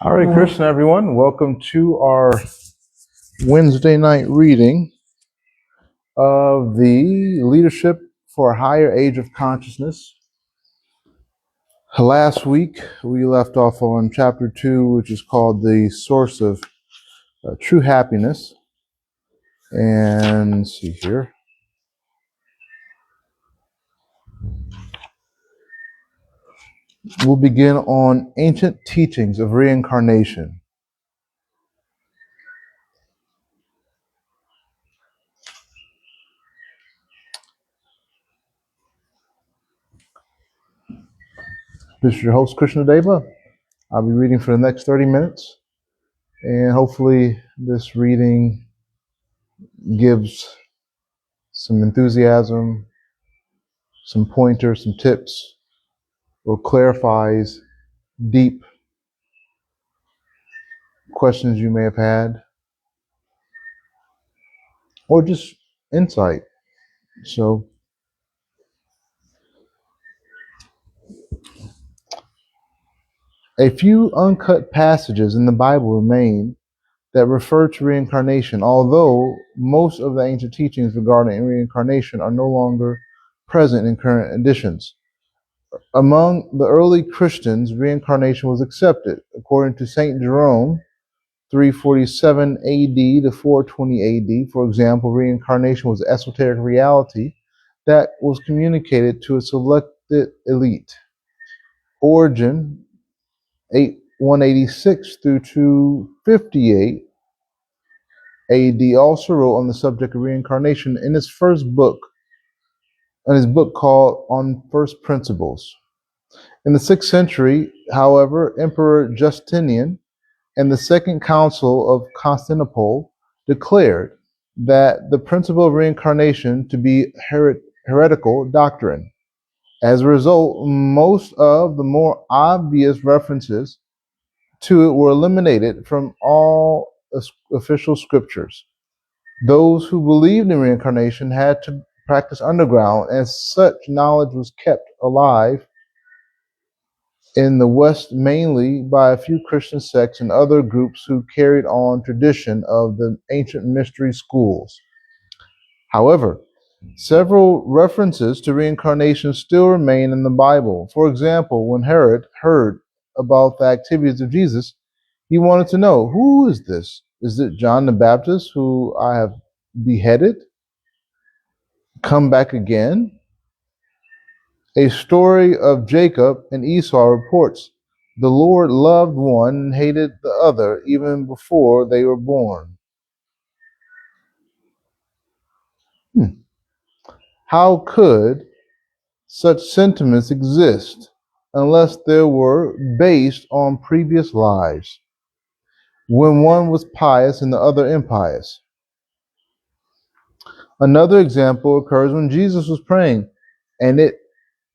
Hare Krishna, everyone. Welcome to our Wednesday night reading of the Leadership for a Higher Age of Consciousness. Last week, we left off on chapter 2, which is called The Source of True Happiness. And let's see here. We'll begin on ancient teachings of reincarnation. This is your host, Krishna Deva. I'll be reading for the next 30 minutes. And hopefully this reading gives some enthusiasm, some pointers, some tips, or clarifies deep questions you may have had, or just insight. So, a few uncut passages in the Bible remain that refer to reincarnation, although most of the ancient teachings regarding reincarnation are no longer present in current editions. Among the early Christians, reincarnation was accepted. According to St. Jerome, 347 AD to 420 AD, for example, reincarnation was esoteric reality that was communicated to a selected elite. Origen, 186 through 258 AD, also wrote on the subject of reincarnation in his book called On First Principles. In the 6th century, however, Emperor Justinian and the Second Council of Constantinople declared that the principle of reincarnation to be heretical doctrine. As a result, most of the more obvious references to it were eliminated from all official scriptures. Those who believed in reincarnation had to practice underground, and such knowledge was kept alive in the West mainly by a few Christian sects and other groups who carried on tradition of the ancient mystery schools. However, several references to reincarnation still remain in the Bible. For example, when Herod heard about the activities of Jesus, he wanted to know, who is this? Is it John the Baptist, who I have beheaded, come back again? A story of Jacob and Esau reports the Lord loved one and hated the other even before they were born. How could such sentiments exist unless they were based on previous lives, when one was pious and the other impious? Another example occurs when Jesus was praying, and it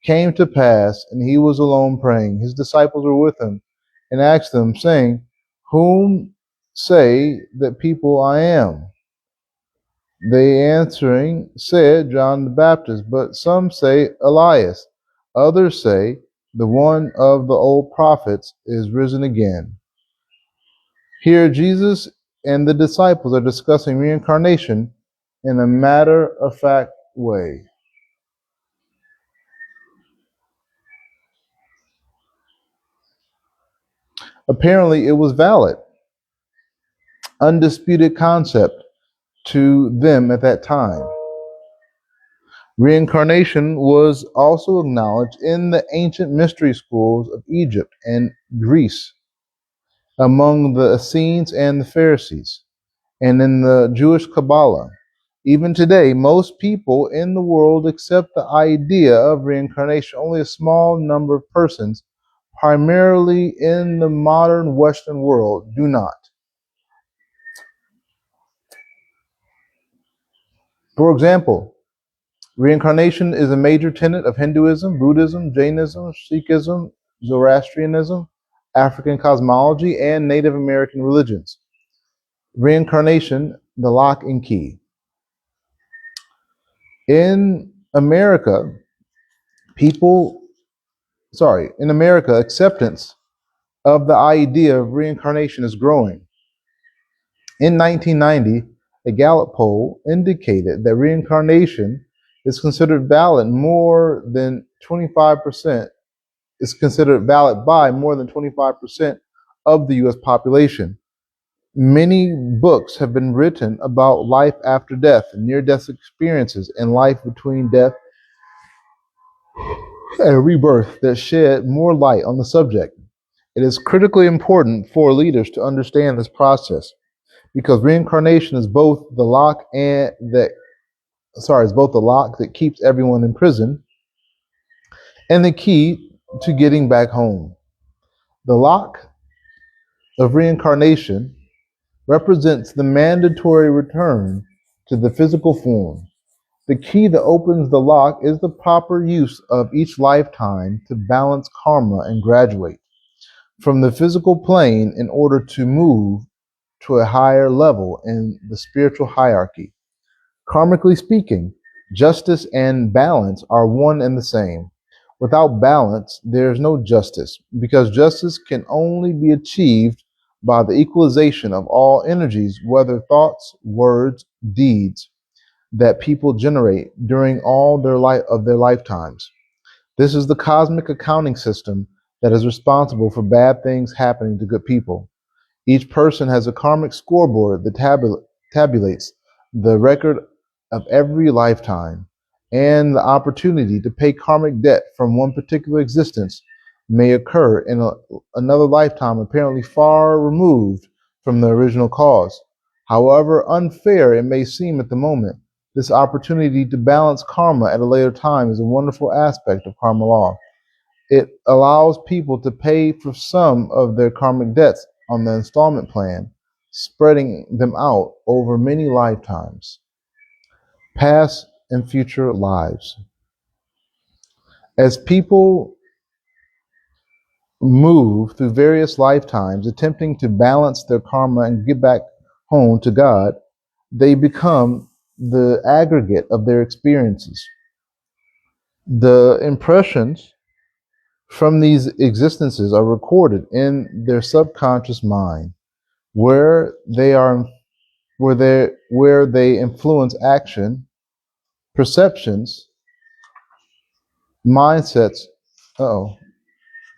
came to pass, and he was alone praying. His disciples were with him, and asked them, saying, whom say that people I am? They answering said, John the Baptist, but some say Elias. Others say, the one of the old prophets is risen again. Here Jesus and the disciples are discussing reincarnation in a matter-of-fact way. Apparently, it was valid, undisputed concept to them at that time. Reincarnation was also acknowledged in the ancient mystery schools of Egypt and Greece, among the Essenes and the Pharisees, and in the Jewish Kabbalah. Even today, most people in the world accept the idea of reincarnation. Only a small number of persons, primarily in the modern Western world, do not. For example, reincarnation is a major tenet of Hinduism, Buddhism, Jainism, Sikhism, Zoroastrianism, African cosmology, and Native American religions. Reincarnation, the lock and key. In America, acceptance of the idea of reincarnation is growing. In 1990, a Gallup poll indicated that reincarnation is considered valid more than 25%, is considered valid by more than 25% of the US population. Many books have been written about life after death, near-death experiences, and life between death and rebirth that shed more light on the subject. It is critically important for leaders to understand this process because reincarnation is both the lock that keeps everyone in prison and the key to getting back home. The lock of reincarnation represents the mandatory return to the physical form. The key that opens the lock is the proper use of each lifetime to balance karma and graduate from the physical plane in order to move to a higher level in the spiritual hierarchy. Karmically speaking, justice and balance are one and the same. Without balance, there is no justice, because justice can only be achieved by the equalization of all energies, whether thoughts, words, deeds, that people generate during all their lifetimes. This is the cosmic accounting system that is responsible for bad things happening to good people. Each person has a karmic scoreboard that tabulates the record of every lifetime, and the opportunity to pay karmic debt from one particular existence may occur in another lifetime apparently far removed from the original cause. However unfair it may seem at the moment, this opportunity to balance karma at a later time is a wonderful aspect of karma law. It allows people to pay for some of their karmic debts on the installment plan, spreading them out over many lifetimes, past and future lives. As people move through various lifetimes attempting to balance their karma and get back home to God, they become the aggregate of their experiences. The impressions from these existences are recorded in their subconscious mind, where they influence action, perceptions, mindsets.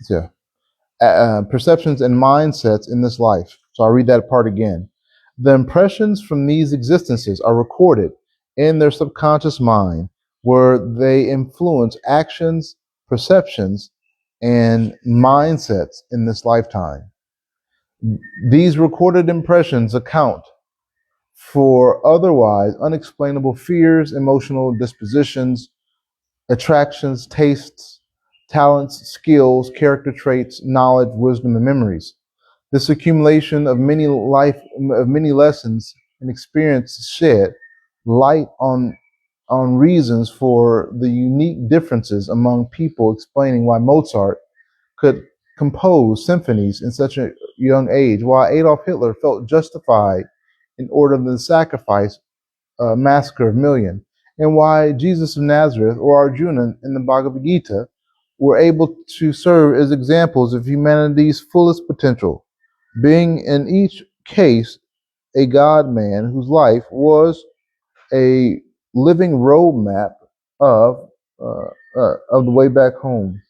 Yeah, perceptions and mindsets in this life. So I'll read that part again. The impressions from these existences are recorded in their subconscious mind, where they influence actions, perceptions, and mindsets in this lifetime. These recorded impressions account for otherwise unexplainable fears, emotional dispositions, attractions, tastes, talents, skills, character traits, knowledge, wisdom, and memories. This accumulation of many lessons and experiences shed light on reasons for the unique differences among people, explaining why Mozart could compose symphonies in such a young age, while Adolf Hitler felt justified in order to sacrifice a massacre of millions, and why Jesus of Nazareth or Arjuna in the Bhagavad Gita were able to serve as examples of humanity's fullest potential, being in each case a God-man whose life was a living roadmap of of the way back home.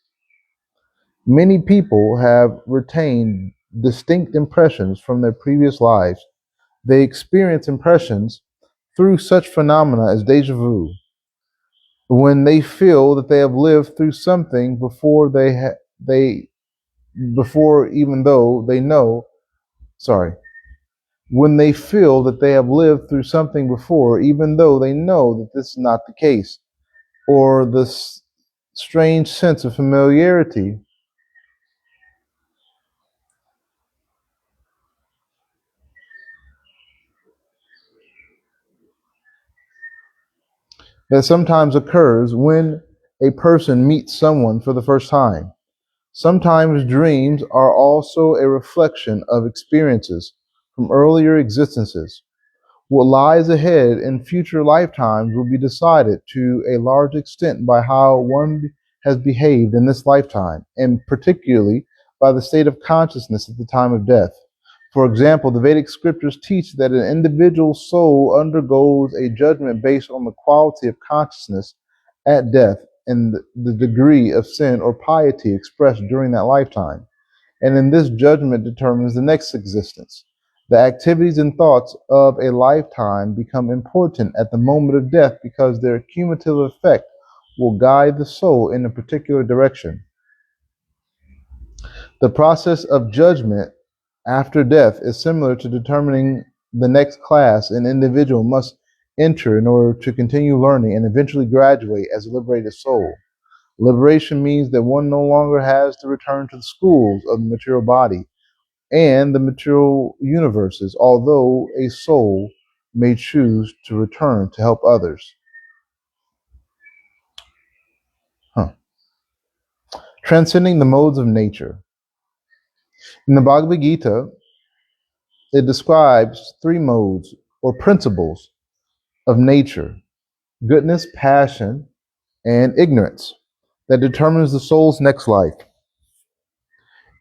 Many people have retained distinct impressions from their previous lives. They experience impressions through such phenomena as deja vu, when they feel that they have lived through something before before even though they know, sorry, when they feel that they have lived through something before, even though they know that this is not the case, or this strange sense of familiarity that sometimes occurs when a person meets someone for the first time. Sometimes dreams are also a reflection of experiences from earlier existences. What lies ahead in future lifetimes will be decided to a large extent by how one has behaved in this lifetime, and particularly by the state of consciousness at the time of death. For example, the Vedic scriptures teach that an individual's soul undergoes a judgment based on the quality of consciousness at death and the degree of sin or piety expressed during that lifetime. And in this judgment determines the next existence. The activities and thoughts of a lifetime become important at the moment of death because their cumulative effect will guide the soul in a particular direction. The process of judgment after death is similar to determining the next class an individual must enter in order to continue learning and eventually graduate as a liberated soul. Liberation means that one no longer has to return to the schools of the material body and the material universes, although a soul may choose to return to help others. Transcending the modes of nature. In the Bhagavad Gita, it describes three modes or principles of nature: goodness, passion, and ignorance, that determines the soul's next life.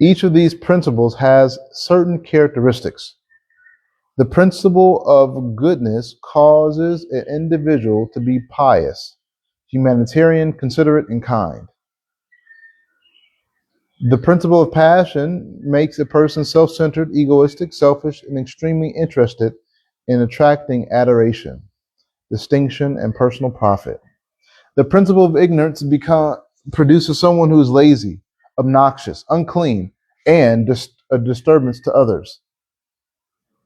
Each of these principles has certain characteristics. The principle of goodness causes an individual to be pious, humanitarian, considerate, and kind. The principle of passion makes a person self-centered, egoistic, selfish, and extremely interested in attracting adoration, distinction, and personal profit. The principle of ignorance produces someone who is lazy, obnoxious, unclean, and a disturbance to others.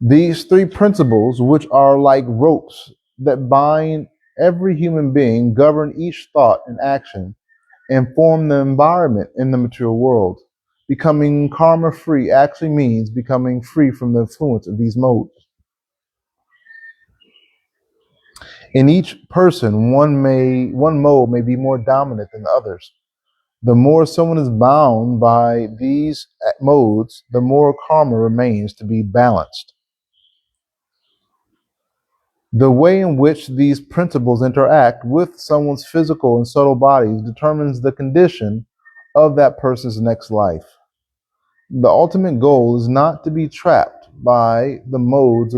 These three principles, which are like ropes that bind every human being, govern each thought and action, and form the environment in the material world. Becoming karma-free actually means becoming free from the influence of these modes. In each person, one mode may be more dominant than the others. The more someone is bound by these modes, the more karma remains to be balanced. The way in which these principles interact with someone's physical and subtle bodies determines the condition of that person's next life. The ultimate goal is not to be trapped by the modes,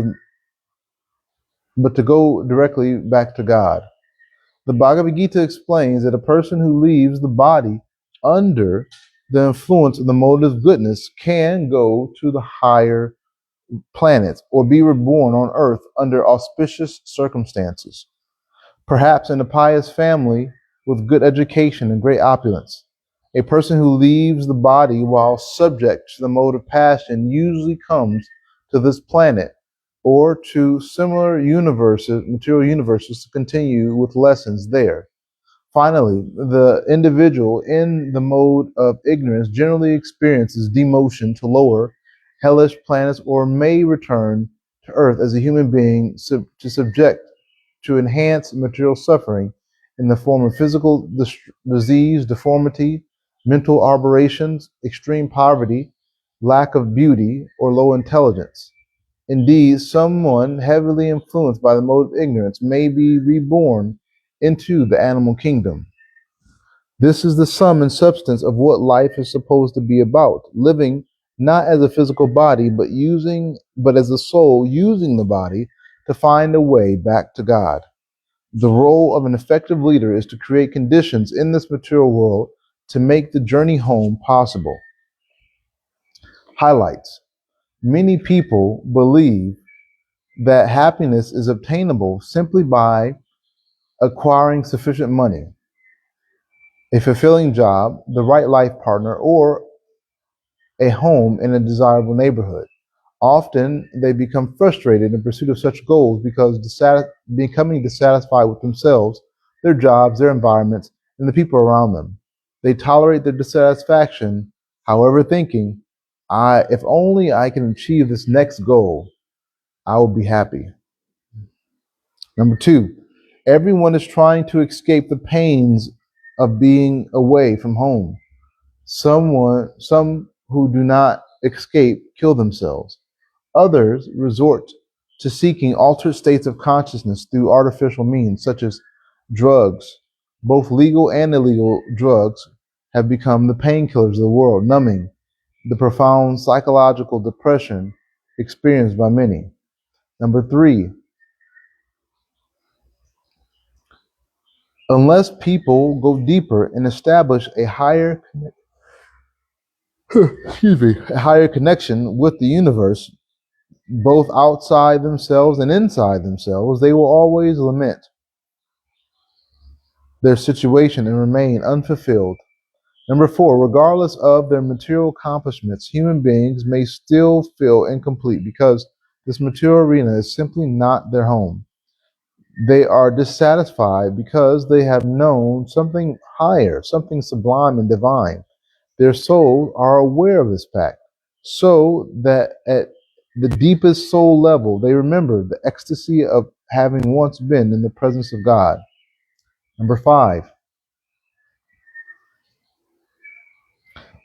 but to go directly back to God. The Bhagavad Gita explains that a person who leaves the body under the influence of the mode of goodness can go to the higher planets or be reborn on earth under auspicious circumstances, perhaps in a pious family with good education and great opulence. A person who leaves the body while subject to the mode of passion usually comes to this planet or to similar universes, material universes, to continue with lessons there. Finally, the individual in the mode of ignorance generally experiences demotion to lower hellish planets or may return to earth as a human being to subject to enhance material suffering in the form of physical disease, deformity, mental aberrations, extreme poverty, lack of beauty, or low intelligence. Indeed, someone heavily influenced by the mode of ignorance may be reborn into the animal kingdom. This is the sum and substance of what life is supposed to be about, living not as a physical body, but as a soul using the body to find a way back to God. The role of an effective leader is to create conditions in this material world to make the journey home possible. Highlights. Many people believe that happiness is obtainable simply by acquiring sufficient money, a fulfilling job, the right life partner, or a home in a desirable neighborhood. Often they become frustrated in pursuit of such goals because becoming dissatisfied with themselves, their jobs, their environments, and the people around them. They tolerate their dissatisfaction, however, thinking, if only I can achieve this next goal, I will be happy. Number 2, everyone is trying to escape the pains of being away from home. Some who do not escape kill themselves. Others resort to seeking altered states of consciousness through artificial means, such as drugs. Both legal and illegal drugs have become the painkillers of the world, numbing the profound psychological depression experienced by many. Number 3, unless people go deeper and establish a higher a higher connection with the universe, both outside themselves and inside themselves, they will always lament their situation and remain unfulfilled. Number 4, regardless of their material accomplishments, human beings may still feel incomplete because this material arena is simply not their home. They are dissatisfied because they have known something higher, something sublime and divine. Their souls are aware of this fact, so that at the deepest soul level, they remember the ecstasy of having once been in the presence of God. Number 5,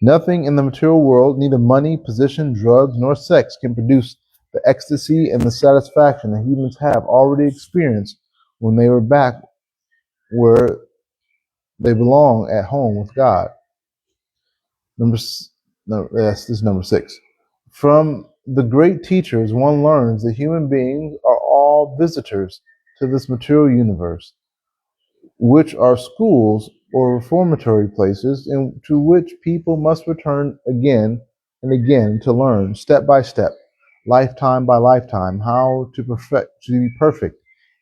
nothing in the material world, neither money, position, drugs, nor sex, can produce the ecstasy and the satisfaction that humans have already experienced when they were back where they belong at home with God. This is number 6. From the great teachers, one learns that human beings are all visitors to this material universe, which are schools or reformatory places to which people must return again and again to learn, step by step, lifetime by lifetime, how to be perfect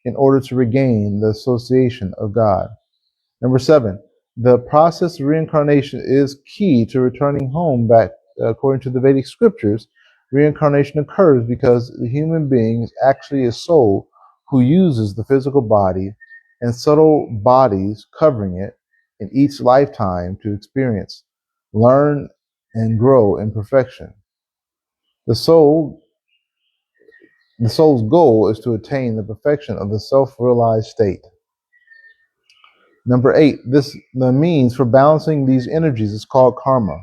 in order to regain the association of God. Number 7, the process of reincarnation is key to returning home back. According to the Vedic scriptures, reincarnation occurs because the human being is actually a soul who uses the physical body and subtle bodies covering it in each lifetime to experience, learn, and grow in perfection. The soul's goal is to attain the perfection of the self-realized state. Number 8, the means for balancing these energies is called karma.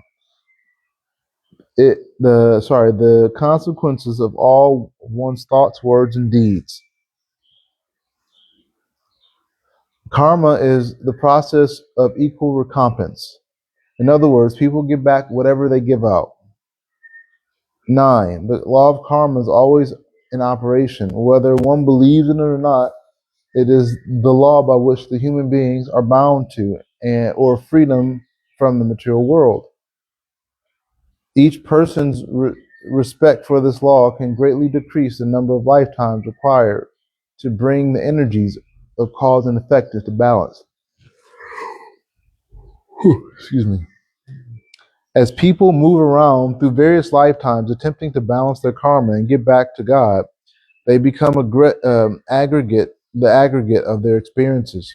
The consequences of all one's thoughts, words, and deeds. Karma is the process of equal recompense. In other words, people give back whatever they give out. 9, the law of karma is always in operation. Whether one believes in it or not, it is the law by which the human beings are bound to, or freedom from the material world. Each person's respect for this law can greatly decrease the number of lifetimes required to bring the energies of cause and effect into balance. Excuse me. As people move around through various lifetimes attempting to balance their karma and get back to God, they become the aggregate of their experiences.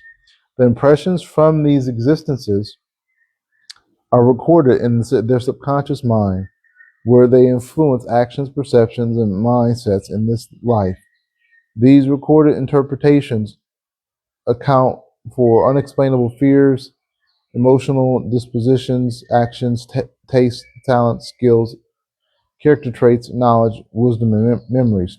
The impressions from these existences are recorded in their subconscious mind, where they influence actions, perceptions, and mindsets in this life. These recorded interpretations account for unexplainable fears, emotional dispositions, actions, tastes, talents, skills, character traits, knowledge, wisdom, and memories.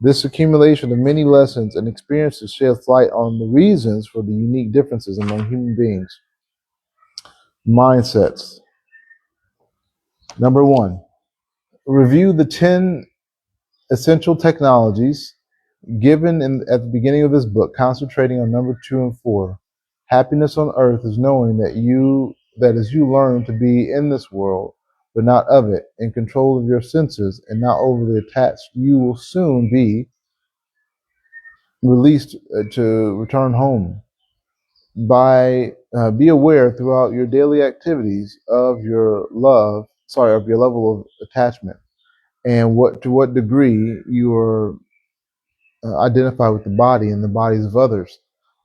This accumulation of many lessons and experiences sheds light on the reasons for the unique differences among human beings. Mindsets. Number 1, review the 10 essential technologies given at the beginning of this book, concentrating on number 2 and 4. Happiness on earth is knowing that as you learn to be in this world, but not of it, in control of your senses and not overly attached, you will soon be released to return home. Be aware throughout your daily activities of your level of attachment, and to what degree you are identify with the body and the bodies of others.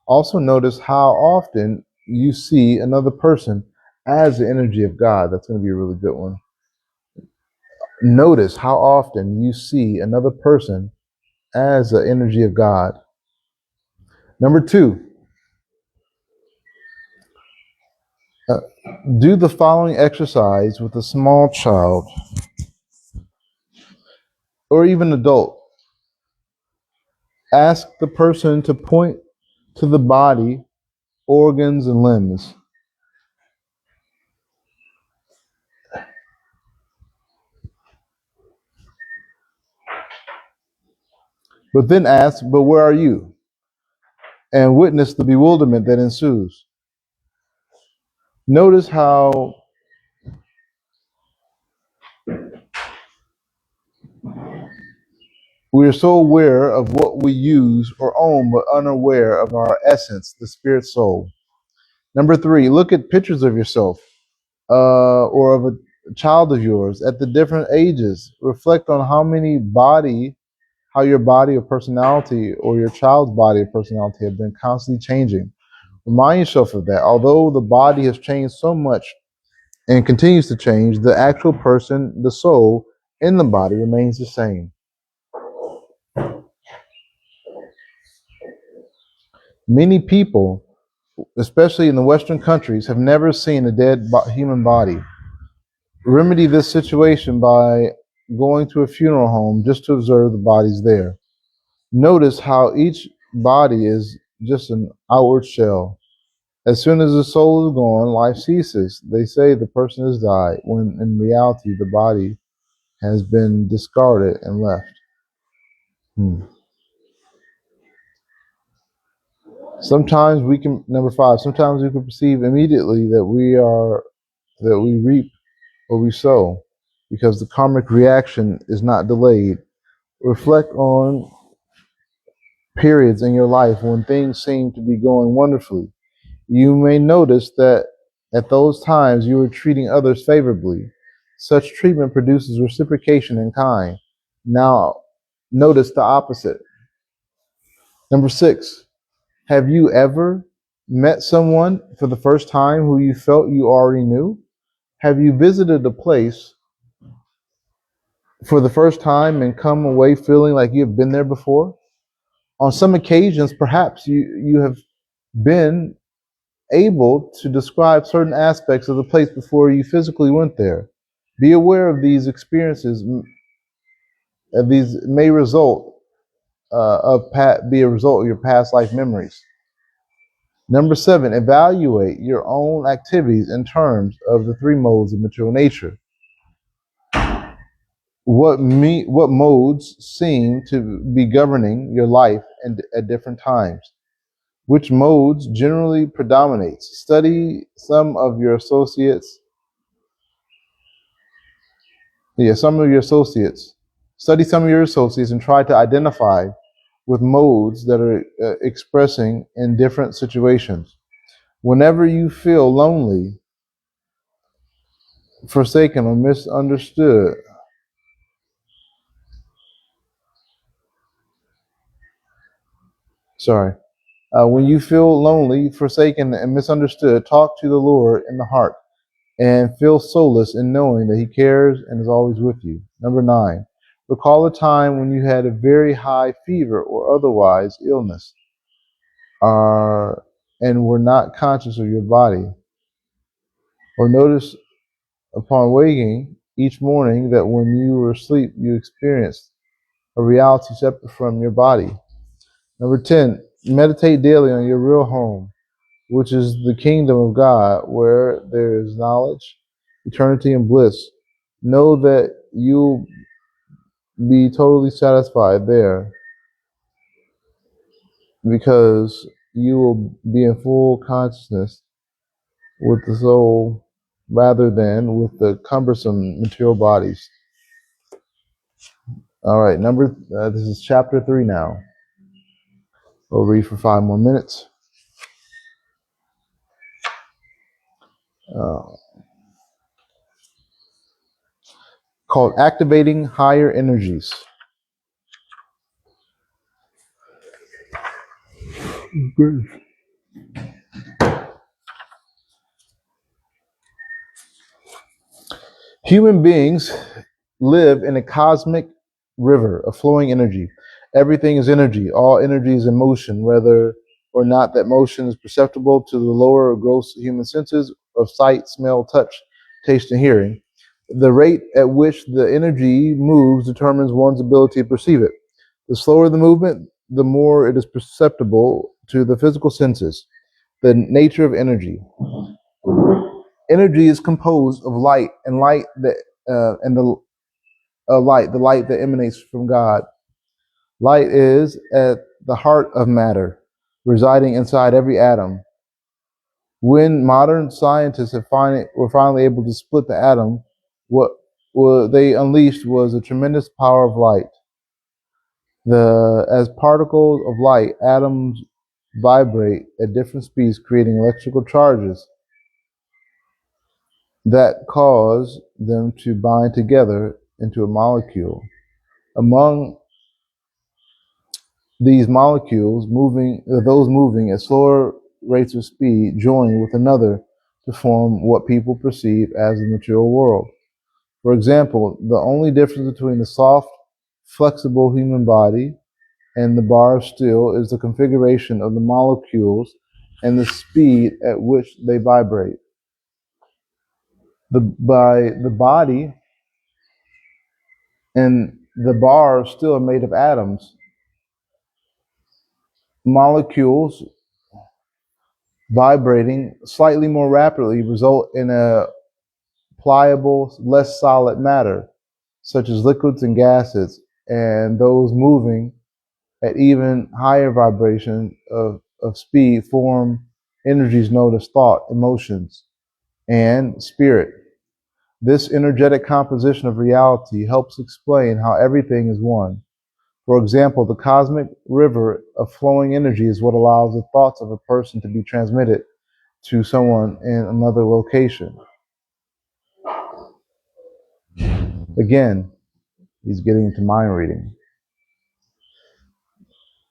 Also notice how often you see another person as the energy of God. That's going to be a really good one. Notice how often you see another person as the energy of God. Number 2, do the following exercise with a small child or even adult. Ask the person to point to the body, organs, and limbs. but then asks, "But where are you?" and witness the bewilderment that ensues. Notice how we are so aware of what we use or own, but unaware of our essence, the spirit soul. Number three, look at pictures of yourself or of a child of yours at the different ages. Reflect on how your body or personality or your child's body or personality have been constantly changing. Remind yourself of that. Although the body has changed so much and continues to change, the actual person, the soul in the body remains the same. Many people, especially in the Western countries, have never seen a dead human body. Remedy this situation by going to a funeral home just to observe the bodies there. Notice how each body is just an outward shell. As soon as the soul is gone, life ceases. They say the person has died, when in reality the body has been discarded and left. Number five, sometimes we can perceive immediately that we reap what we sow, because the karmic reaction is not delayed. Reflect on periods in your life when things seem to be going wonderfully. You may notice that at those times you are treating others favorably. Such treatment produces reciprocation in kind. Now, notice the opposite. Number six, have you ever met someone for the first time who you felt you already knew? Have you visited a place for the first time and come away feeling like you have been there before? On some occasions, perhaps you have been able to describe certain aspects of the place before you physically went there. Be aware of these experiences. These may be a result of your past life memories. Number seven, evaluate your own activities in terms of the three modes of material nature. What modes seem to be governing your life at different times? Which modes generally predominates? Study some of your associates. Study some of your associates and try to identify with modes that are expressing in different situations. Whenever you feel lonely, forsaken, or misunderstood, when you feel lonely, forsaken, and misunderstood, talk to the Lord in the heart and feel solace in knowing that He cares and is always with you. Number nine, recall a time when you had a very high fever or otherwise illness, and were not conscious of your body. Or notice upon waking each morning that when you were asleep, you experienced a reality separate from your body. Number 10, meditate daily on your real home, which is the kingdom of God, where there is knowledge, eternity, and bliss. Know that you'll be totally satisfied there because you will be in full consciousness with the soul rather than with the cumbersome material bodies. All right, this is chapter 3 now. We'll read for 5 more minutes. Called Activating Higher Energies. Human beings live in a cosmic river of flowing energy. Everything is energy. All energy is in motion, whether or not that motion is perceptible to the lower or gross human senses of sight, smell, touch, taste, and hearing. The rate at which the energy moves determines one's ability to perceive it. The slower the movement, the more it is perceptible to the physical senses. The nature of energy. Energy is composed of light, and light that the light that emanates from God. Light is at the heart of matter, residing inside every atom. When modern scientists were finally able to split the atom, what they unleashed was a tremendous power of light. As particles of light, atoms vibrate at different speeds, creating electrical charges that cause them to bind together into a molecule. Among these molecules, those moving at slower rates of speed join with another to form what people perceive as the material world. For example, the only difference between the soft, flexible human body and the bar of steel is the configuration of the molecules and the speed at which they vibrate. By the body and the bar of steel are made of atoms. Molecules vibrating slightly more rapidly result in a pliable, less solid matter, such as liquids and gases, and those moving at even higher vibration of speed form energies known as thought, emotions, and spirit. This energetic composition of reality helps explain how everything is one. For example, the cosmic river of flowing energy is what allows the thoughts of a person to be transmitted to someone in another location. Again, he's getting into mind reading.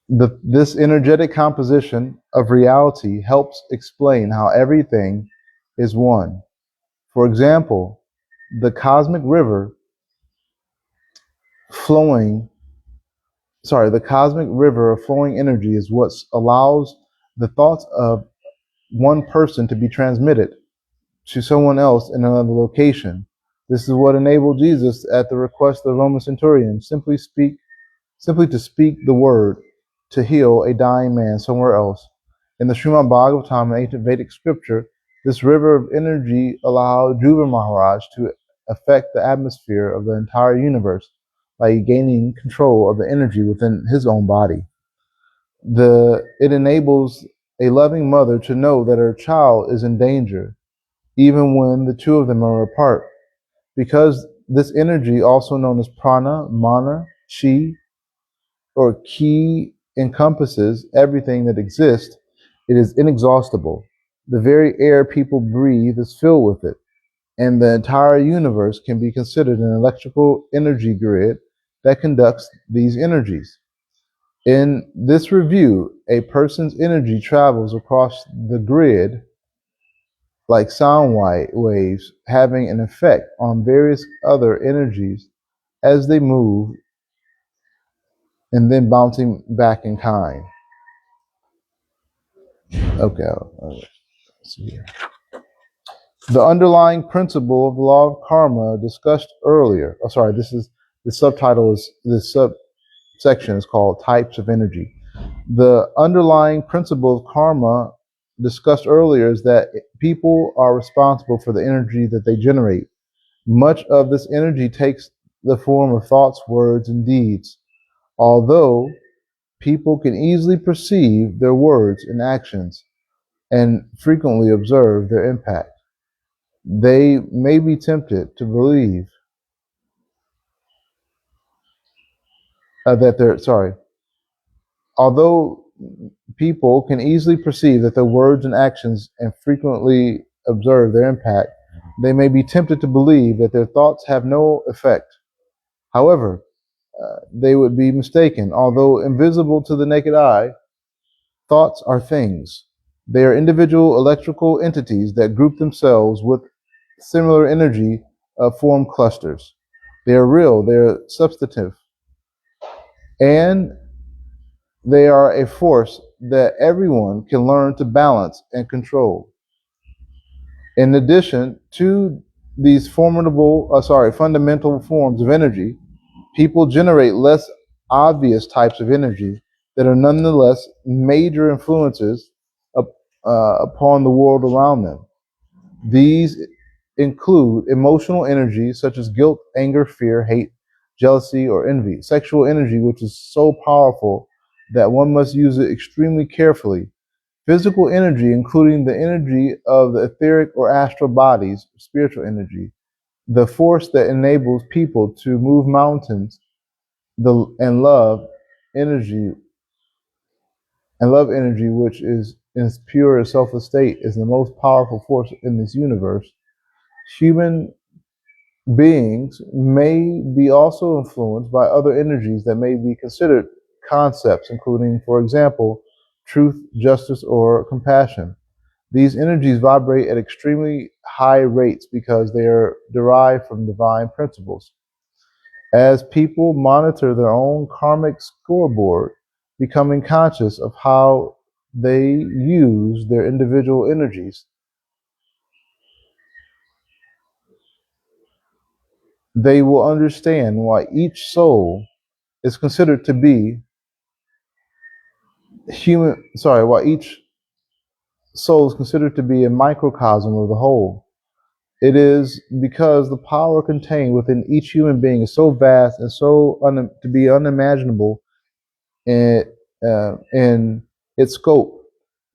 This energetic composition of reality helps explain how everything is one. For example, the cosmic river flowing, the cosmic river of flowing energy is what allows the thoughts of one person to be transmitted to someone else in another location. This is what enabled Jesus, at the request of the Roman centurion, simply to speak the word to heal a dying man somewhere else. In the Srimad Bhagavatam, an ancient Vedic scripture, this river of energy allowed Dhruva Maharaj to affect the atmosphere of the entire universe by gaining control of the energy within his own body. It enables a loving mother to know that her child is in danger, even when the two of them are apart. Because this energy, also known as prana, mana, chi, or ki, encompasses everything that exists, it is inexhaustible. The very air people breathe is filled with it, and the entire universe can be considered an electrical energy grid that conducts these energies. In this review, a person's energy travels across the grid like sound waves, having an effect on various other energies as they move and then bouncing back in kind. Okay, let's see here. The underlying principle of the law of karma discussed earlier. The subtitle is this subsection is called Types of Energy. The underlying principle of karma discussed earlier is that people are responsible for the energy that they generate. Much of this energy takes the form of thoughts, words, and deeds. Although people can easily perceive their words and actions and frequently observe their impact, they may be tempted to believe although people can easily perceive that their words and actions and frequently observe their impact, they may be tempted to believe that their thoughts have no effect. However, they would be mistaken. Although invisible to the naked eye, thoughts are things. They are individual electrical entities that group themselves with similar energy form clusters. They are real, they are substantive, and they are a force that everyone can learn to balance and control. In addition to these fundamental forms of energy, people generate less obvious types of energy that are nonetheless major influences upon the world around them. These include emotional energy such as guilt, anger, fear, hate, jealousy, or envy. Sexual energy, which is so powerful that one must use it extremely carefully. Physical energy, including the energy of the etheric or astral bodies, spiritual energy, the force that enables people to move mountains, and energy, love energy, which is in its pure selfless state, is the most powerful force in this universe. Human beings may be also influenced by other energies that may be considered concepts, including, for example, truth, justice, or compassion. These energies vibrate at extremely high rates because they are derived from divine principles. As people monitor their own karmic scoreboard, becoming conscious of how they use their individual energies, they will understand why each soul is considered to be why each soul is considered to be a microcosm of the whole. It is because the power contained within each human being is so vast and so to be unimaginable in its scope.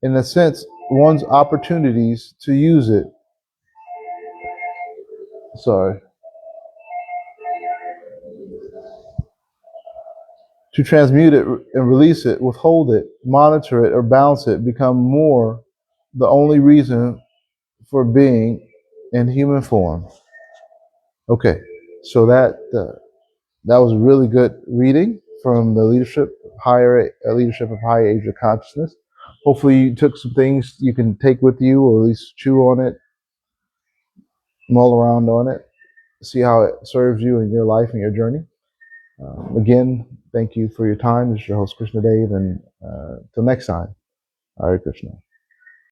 In a sense, one's opportunities to use it, to transmute it and release it, withhold it, monitor it, or balance it, become more the only reason for being in human form. Okay, so that was a really good reading from the leadership of Higher Age of Consciousness. Hopefully, you took some things you can take with you, or at least chew on it, mull around on it, see how it serves you in your life and your journey. Again, thank you for your time. This is your host, Krishna Dev, and till next time, Hare Krishna.